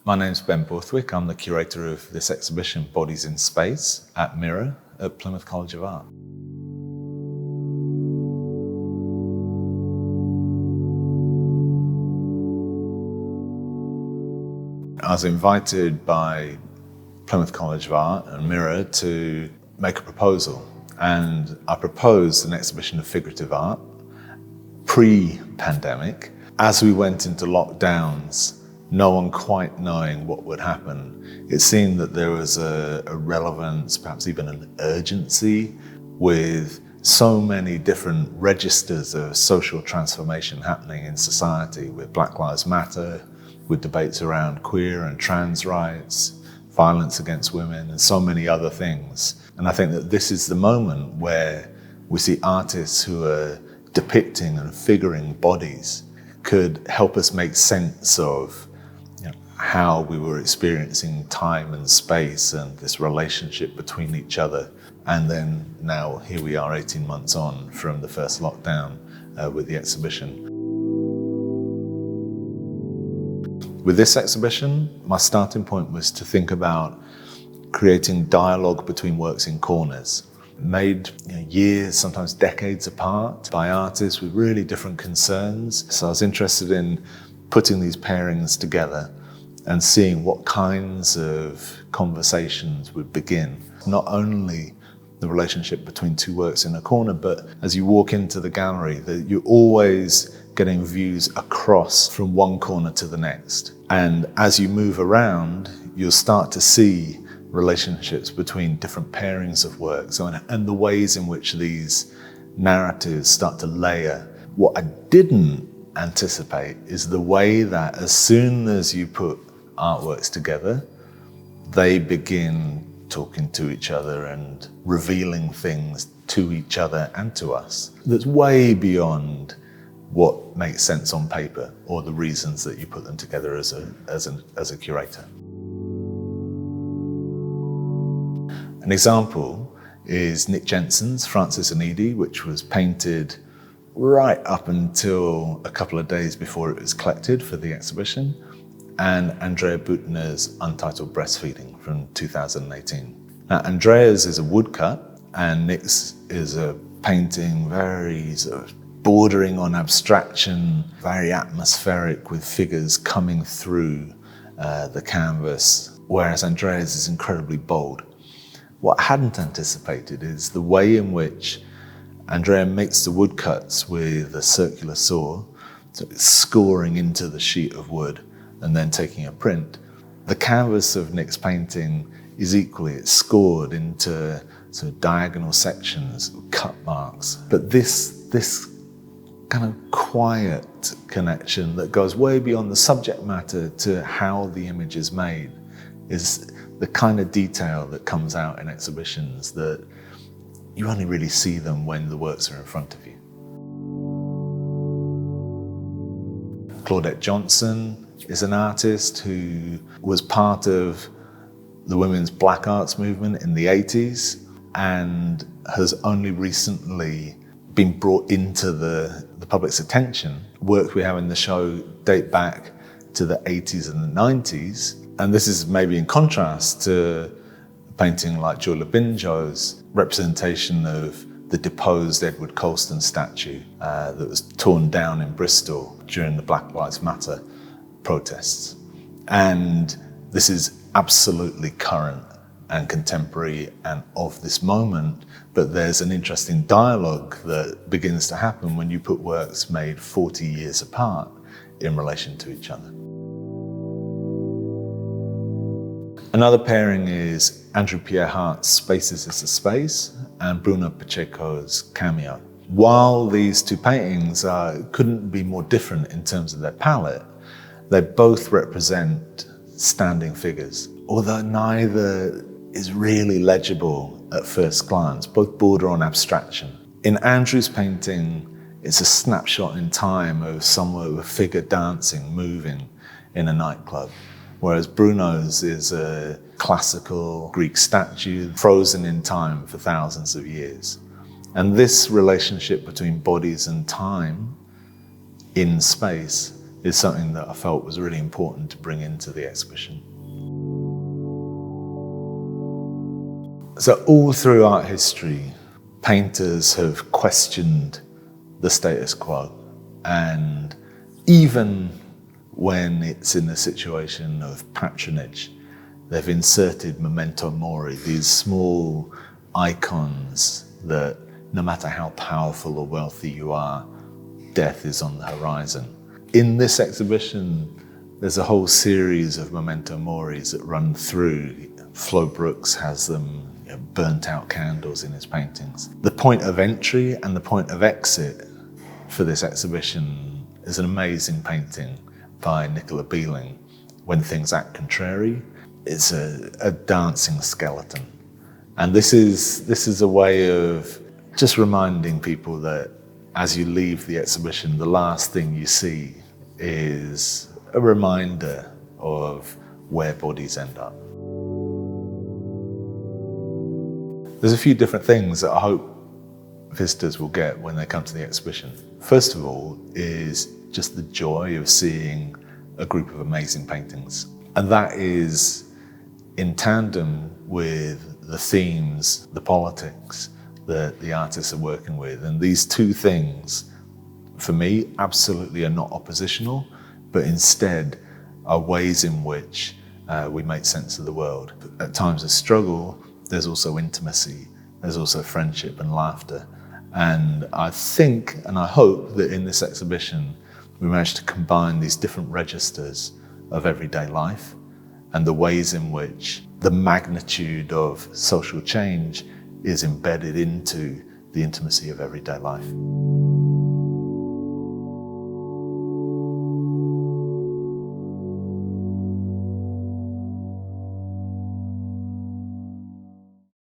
My name's Ben Borthwick. I'm the curator of this exhibition, Bodies in Space, at Mirror at Plymouth College of Art. I was invited by Plymouth College of Art and Mirror to make a proposal, and I proposed an exhibition of figurative art pre-pandemic. As we went into lockdowns, no one quite knowing what would happen, it seemed that there was a relevance, perhaps even an urgency, with so many different registers of social transformation happening in society, with Black Lives Matter, with debates around queer and trans rights, violence against women, and so many other things. And I think that this is the moment where we see artists who are depicting and figuring bodies could help us make sense of how we were experiencing time and space and this relationship between each other. And then now here we are 18 months on from the first lockdown with the exhibition. With this exhibition, my starting point was to think about creating dialogue between works in corners, made years, sometimes decades apart by artists with really different concerns. So I was interested in putting these pairings together and seeing what kinds of conversations would begin. Not only the relationship between two works in a corner, but as you walk into the gallery, that you're always getting views across from one corner to the next. And as you move around, you'll start to see relationships between different pairings of works and the ways in which these narratives start to layer. What I didn't anticipate is the way that as soon as you put artworks together, they begin talking to each other and revealing things to each other and to us that's way beyond what makes sense on paper or the reasons that you put them together as a curator. An example is Nick Jensen's Francis and Edie, which was painted right up until a couple of days before it was collected for the exhibition, and Andrea Büttner's Untitled Breastfeeding from 2018. Now, Andrea's is a woodcut, and Nick's is a painting very sort of bordering on abstraction, very atmospheric with figures coming through the canvas, whereas Andrea's is incredibly bold. What I hadn't anticipated is the way in which Andrea makes the woodcuts with a circular saw, so it's scoring into the sheet of wood and then taking a print. The canvas of Nick's painting is equally, it's scored into sort of diagonal sections, cut marks. But this kind of quiet connection that goes way beyond the subject matter to how the image is made is the kind of detail that comes out in exhibitions that you only really see them when the works are in front of you. Claudette Johnson is an artist who was part of the women's black arts movement in the 80s and has only recently been brought into the public's attention. Work we have in the show date back to the 80s and the 90s, and this is maybe in contrast to a painting like Joy Labinjo's representation of the deposed Edward Colston statue that was torn down in Bristol during the Black Lives Matter protests. And this is absolutely current and contemporary and of this moment, but there's an interesting dialogue that begins to happen when you put works made 40 years apart in relation to each other. Another pairing is Andrewpierre Hart's Spaces is a Space and Bruno Pacheco's Cameo. While these two paintings couldn't be more different in terms of their palette, they both represent standing figures, although neither is really legible at first glance. Both border on abstraction. In Andrew's painting, it's a snapshot in time of a figure dancing, moving in a nightclub, whereas Bruno's is a classical Greek statue frozen in time for thousands of years. And this relationship between bodies and time in space is something that I felt was really important to bring into the exhibition. So all through art history, painters have questioned the status quo, and even when it's in a situation of patronage, they've inserted Memento Mori, these small icons that no matter how powerful or wealthy you are, death is on the horizon. In this exhibition, there's a whole series of Memento Moris that run through. Flo Brooks has them, burnt out candles in his paintings. The point of entry and the point of exit for this exhibition is an amazing painting by Nicola Bealing, When Things Act Contrary. It's a dancing skeleton. And this is a way of just reminding people that as you leave the exhibition, the last thing you see is a reminder of where bodies end up. There's a few different things that I hope visitors will get when they come to the exhibition. First of all is just the joy of seeing a group of amazing paintings. And that is in tandem with the themes, the politics that the artists are working with. And these two things, for me, absolutely are not oppositional, but instead are ways in which we make sense of the world. At times of struggle, there's also intimacy, there's also friendship and laughter. And I think, and I hope that in this exhibition, we managed to combine these different registers of everyday life and the ways in which the magnitude of social change is embedded into the intimacy of everyday life.